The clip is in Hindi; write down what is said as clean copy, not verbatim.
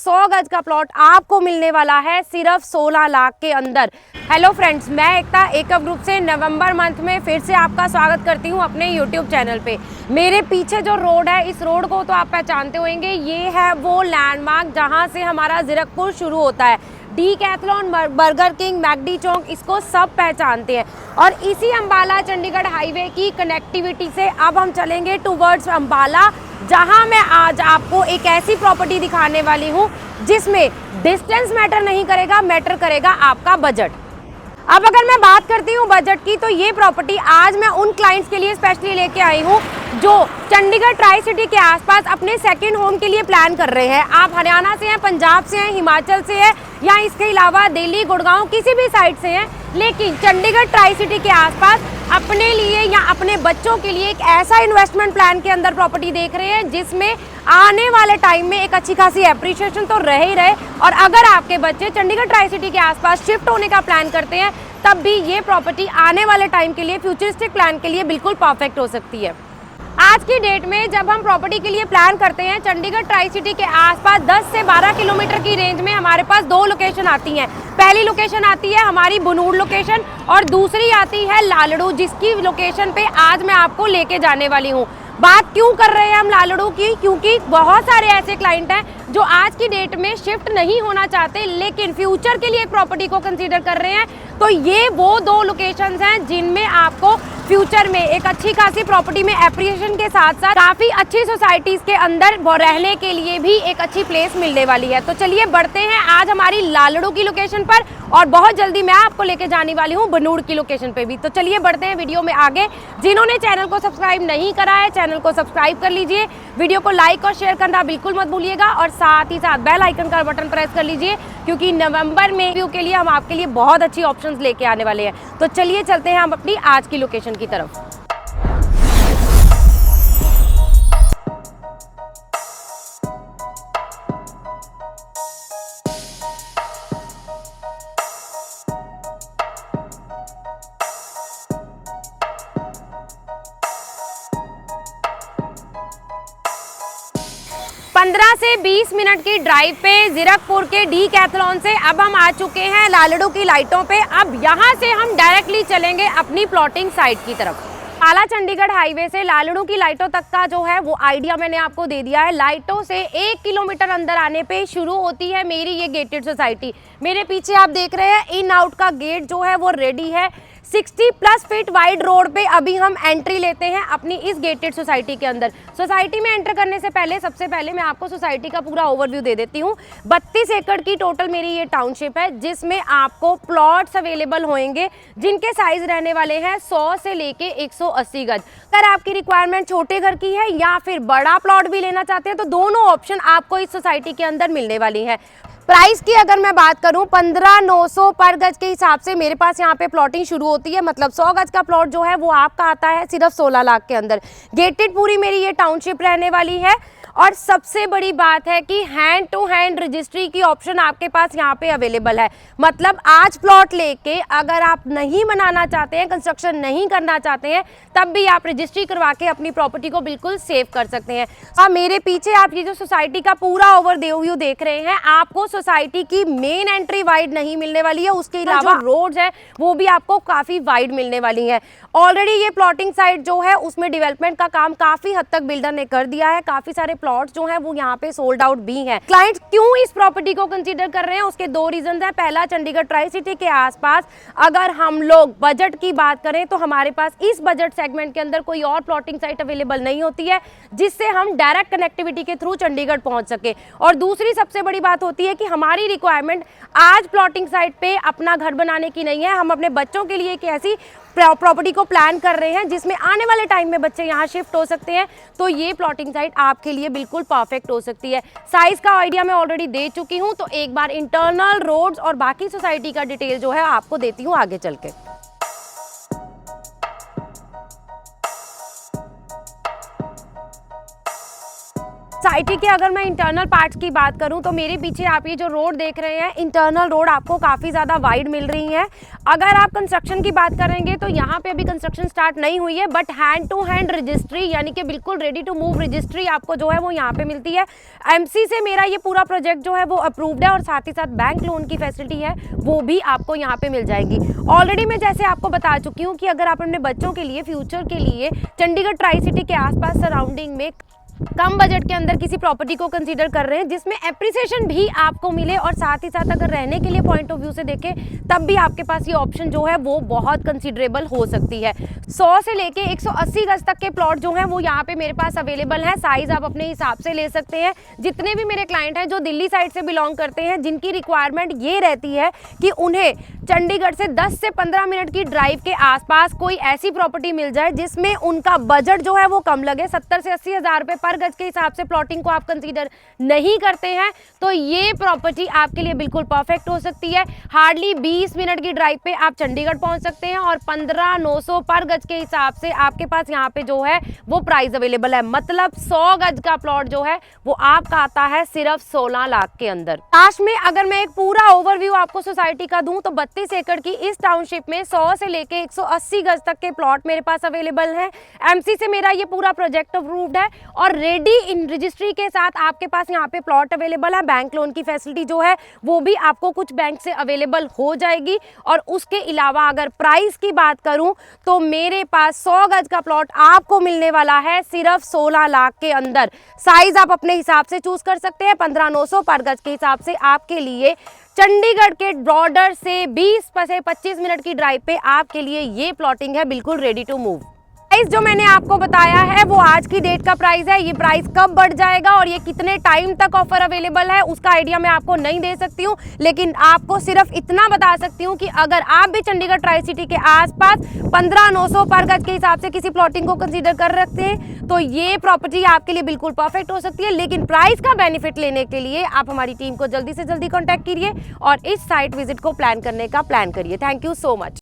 100 गज का प्लॉट आपको मिलने वाला है सिर्फ 16 लाख के अंदर। हेलो फ्रेंड्स, मैं एकता एकअप ग्रुप से नवंबर मंथ में फिर से आपका स्वागत करती हूं अपने यूट्यूब चैनल पे। मेरे पीछे जो रोड है, इस रोड को तो आप पहचानते होंगे, ये है वो लैंडमार्क जहां से हमारा जीरकपुर शुरू होता है। डीकैथलॉन, बर्गर किंग, मैकडी चौक, इसको सब पहचानते हैं। और इसी अंबाला चंडीगढ़ हाईवे की कनेक्टिविटी से अब हम चलेंगे टूवर्ड्स अंबाला, जहां मैं आज आपको एक ऐसी प्रॉपर्टी दिखाने वाली हूं जिसमें डिस्टेंस मैटर नहीं करेगा, मैटर करेगा आपका बजट। अब अगर मैं बात करती हूँ बजट की, तो ये प्रॉपर्टी आज मैं उन क्लाइंट्स के लिए स्पेशली लेके आई हूँ जो चंडीगढ़ ट्राई सिटी के आसपास अपने सेकंड होम के लिए प्लान कर रहे हैं। आप हरियाणा से हैं, पंजाब से हैं, हिमाचल से हैं, या इसके अलावा दिल्ली, गुड़गांव, किसी भी साइड से हैं, लेकिन चंडीगढ़ ट्राई सिटी के आसपास अपने लिए या अपने बच्चों के लिए एक ऐसा इन्वेस्टमेंट प्लान के अंदर प्रॉपर्टी देख रहे हैं जिसमें आने वाले टाइम में एक अच्छी खासी एप्रिसिएशन तो रह ही रहे। और अगर आपके बच्चे चंडीगढ़ ट्राई सिटी के आसपास शिफ्ट होने का प्लान करते हैं, तब भी ये प्रॉपर्टी आने वाले टाइम के लिए, फ्यूचरिस्टिक प्लान के लिए बिल्कुल परफेक्ट हो सकती है। आज की डेट में जब हम प्रॉपर्टी के लिए प्लान करते हैं, चंडीगढ़ ट्राई सिटी के आसपास 10 से 12 किलोमीटर की रेंज में हमारे पास दो लोकेशन आती हैं। पहली लोकेशन आती है हमारी बनूड़ लोकेशन और दूसरी आती है लालड़ू, जिसकी लोकेशन पे आज मैं आपको लेके जाने वाली हूँ। बात क्यों कर रहे हैं हम लालड़ू की? क्योंकि बहुत सारे ऐसे क्लाइंट हैं जो आज की डेट में शिफ्ट नहीं होना चाहते, लेकिन फ्यूचर के लिए प्रॉपर्टी को कंसीडर कर रहे हैं। तो ये वो दो लोकेशंस हैं जिनमें आपको फ्यूचर में एक अच्छी खासी प्रॉपर्टी में एप्रिसिएशन के साथ साथ काफी अच्छी सोसाइटीज के अंदर रहने के लिए भी एक अच्छी प्लेस मिलने वाली है। तो चलिए बढ़ते हैं आज हमारी लालड़ू की लोकेशन पर, और बहुत जल्दी मैं आपको लेके जाने वाली हूँ बनूड़ की लोकेशन पे भी। तो चलिए बढ़ते हैं वीडियो में आगे। जिन्होंने चैनल को सब्सक्राइब नहीं करा है, चैनल को सब्सक्राइब कर लीजिए, वीडियो को लाइक और शेयर करना बिल्कुल मत भूलिएगा, और साथ ही साथ बेल आइकन का बटन प्रेस कर लीजिए, क्योंकि नवंबर में व्यू के लिए हम आपके लिए बहुत अच्छी ऑप्शंस लेके आने वाले हैं। तो चलिए चलते हैं हम अपनी आज की लोकेशन की तरफ। 15 से 20 मिनट की ड्राइव पे जीरकपुर के डीकैथलॉन से अब हम आ चुके हैं लालड़ू की लाइटों पे। अब यहाँ से हम डायरेक्टली चलेंगे अपनी प्लॉटिंग साइट की तरफ। आला चंडीगढ़ हाईवे से लालड़ू की लाइटों तक का जो है वो आइडिया मैंने आपको दे दिया है। लाइटों से 1 किलोमीटर अंदर आने पे शुरू होती है मेरी ये गेटेड सोसाइटी। मेरे पीछे आप देख रहे हैं इन आउट का गेट जो है वो रेडी है। 60+ फीट वाइड रोड पे अभी हम एंट्री लेते हैं अपनी इस गेटेड सोसाइटी के अंदर। सोसाइटी में एंटर करने से पहले सबसे पहले मैं आपको सोसाइटी का पूरा ओवरव्यू दे देती हूँ। 32 एकड़ की टोटल मेरी ये टाउनशिप है, जिसमें आपको प्लॉट्स अवेलेबल होंगे जिनके साइज रहने वाले हैं 100 से लेके 180 गज। अगर आपकी रिक्वायरमेंट छोटे घर की है या फिर बड़ा प्लॉट भी लेना चाहते हैं, तो दोनों ऑप्शन आपको इस सोसाइटी के अंदर मिलने वाली है। प्राइस की अगर मैं बात करूं, 15,900 पर गज के हिसाब से मेरे पास यहाँ पे प्लॉटिंग शुरू होती है। मतलब 100 गज का प्लॉट जो है वो आपका आता है सिर्फ 16 लाख के अंदर। गेटेड पूरी मेरी ये टाउनशिप रहने वाली है। और सबसे बड़ी बात है कि हैंड टू हैंड रजिस्ट्री की ऑप्शन आपके पास यहाँ पे अवेलेबल है। मतलब आज प्लॉट लेके अगर आप नहीं बनाना चाहते हैं, कंस्ट्रक्शन नहीं करना चाहते हैं, तब भी आप रजिस्ट्री करवा के अपनी प्रॉपर्टी को बिल्कुल सेव कर सकते हैं। अब मेरे पीछे आप ये जो सोसाइटी का पूरा ओवरव्यू देख रहे हैं, आपको सोसाइटी की मेन एंट्री वाइड नहीं मिलने वाली है, उसके अलावा रोड्स है वो भी आपको काफी वाइड मिलने वाली है। ऑलरेडी ये प्लॉटिंग साइट जो है उसमें डेवलपमेंट का काम काफी हद तक बिल्डर ने कर दिया है। काफी सारे प्लॉट्स जो हैं वो यहाँ पे सोल्ड आउट भी हैं। क्लाइंट्स क्यों इस प्रॉपर्टी को कंसीडर कर रहे हैं, उसके दो रीजन हैं। पहला, चंडीगढ़ ट्राई सिटी के आसपास अगर हम लोग बजट की बात करें तो हमारे पास इस बजट सेगमेंट के अंदर कोई और प्लॉटिंग साइट अवेलेबल नहीं होती है जिससे हम डायरेक्ट कनेक्टिविटी के थ्रू चंडीगढ़ पहुंच सके। और दूसरी सबसे बड़ी बात होती है कि हमारी रिक्वायरमेंट आज प्लॉटिंग साइट पे अपना घर बनाने की नहीं है, हम अपने बच्चों के लिए एक ऐसी प्रॉपर्टी को प्लान कर रहे हैं जिसमें आने वाले टाइम में बच्चे यहाँ शिफ्ट हो सकते हैं। तो ये प्लॉटिंग साइट आपके लिए बिल्कुल परफेक्ट हो सकती है। साइज का आइडिया मैं ऑलरेडी दे चुकी हूँ, तो एक बार इंटरनल रोड्स और बाकी सोसाइटी का डिटेल जो है आपको देती हूँ आगे चल के। सोसाइटी के अगर मैं इंटरनल पार्ट्स की बात करूं तो मेरे पीछे आप ये जो रोड देख रहे हैं, इंटरनल रोड आपको काफ़ी ज़्यादा वाइड मिल रही है। अगर आप कंस्ट्रक्शन की बात करेंगे तो यहाँ पे अभी कंस्ट्रक्शन स्टार्ट नहीं हुई है, but hand to hand registry यानी कि बिल्कुल रेडी टू मूव रजिस्ट्री आपको जो है वो यहाँ पे मिलती है। एमसी से मेरा ये पूरा प्रोजेक्ट जो है वो अप्रूव्ड है और साथ ही साथ बैंक लोन की फैसिलिटी है वो भी आपको यहाँ पे मिल जाएगी। ऑलरेडी मैं जैसे आपको बता चुकी हूँ कि अगर आप अपने बच्चों के लिए फ्यूचर के लिए चंडीगढ़ ट्राई सिटी के आसपास सराउंडिंग में कम बजट के अंदर किसी प्रॉपर्टी को कंसीडर कर रहे हैं जिसमें एप्रिसिएशन भी आपको मिले और साथ ही साथ अगर रहने के लिए पॉइंट ऑफ व्यू से देखें तब भी आपके पास ये ऑप्शन जो है वो बहुत कंसीडरेबल हो सकती है। 100 से लेके 180 गज तक के प्लॉट जो हैं वो यहाँ पे मेरे पास अवेलेबल हैं। साइज आप अपने हिसाब से ले सकते हैं। जितने भी मेरे क्लाइंट हैं जो दिल्ली साइड से बिलोंग करते हैं, जिनकी रिक्वायरमेंट ये रहती है कि उन्हें चंडीगढ़ से 10 से 15 मिनट की ड्राइव के आसपास कोई ऐसी प्रॉपर्टी मिल जाए जिसमें उनका बजट जो है वो कम लगे, 70 से 80 हज़ार रुपये पर गज के हिसाब से प्लॉटिंग को आप कंसीडर नहीं करते हैं तो ये प्रॉपर्टी आपके लिए बिल्कुल परफेक्ट हो सकती है। हार्डली 20 मिनट की ड्राइव पे आप चंडीगढ़ पहुंच सकते हैं और 15,900 पर गज के हिसाब से आपके पास यहाँ पे जो है वो प्राइस अवेलेबल है। मतलब 100 गज का प्लॉट जो है वो आपका आता है सिर्फ 16 लाख के अंदर। लास्ट में अगर मैं एक पूरा ओवरव्यू आपको सोसाइटी का दूं तो 32 एकड़ की इस टाउनशिप में 100 से लेके 180 गज तक के प्लॉट मेरे पास अवेलेबल हैं। एमसी से मेरा ये पूरा प्रोजेक्ट अप्रूव्ड है और रेडी इन रजिस्ट्री के साथ आपके पास यहाँ पे प्लॉट अवेलेबल है। बैंक लोन की फैसिलिटी जो है वो भी आपको कुछ बैंक से अवेलेबल हो जाएगी। और उसके अलावा अगर प्राइस की बात करूं तो मेरे पास 100 गज का प्लॉट आपको मिलने वाला है सिर्फ 16 लाख के अंदर। साइज आप अपने हिसाब से चूज कर सकते हैं। 15,900 पर गज के हिसाब से आपके लिए चंडीगढ़ के बॉर्डर से 20 से 25 मिनट की ड्राइव पे आपके लिए ये प्लॉटिंग है बिल्कुल रेडी टू मूव। प्राइस जो मैंने आपको बताया है वो आज की डेट का प्राइस है। ये प्राइस कब बढ़ जाएगा और ये कितने टाइम तक ऑफर अवेलेबल है उसका आइडिया मैं आपको नहीं दे सकती हूँ, लेकिन आपको सिर्फ इतना बता सकती हूँ कि अगर आप भी चंडीगढ़ ट्राई सिटी के आसपास 15,900 पर गज के हिसाब से किसी प्लॉटिंग को कंसीडर कर रखते हैं तो ये प्रॉपर्टी आपके लिए बिल्कुल परफेक्ट हो सकती है। लेकिन प्राइस का बेनिफिट लेने के लिए आप हमारी टीम को जल्दी से जल्दी कॉन्टैक्ट कीजिए और इस साइट विजिट को प्लान करने का प्लान करिए। Thank you so much.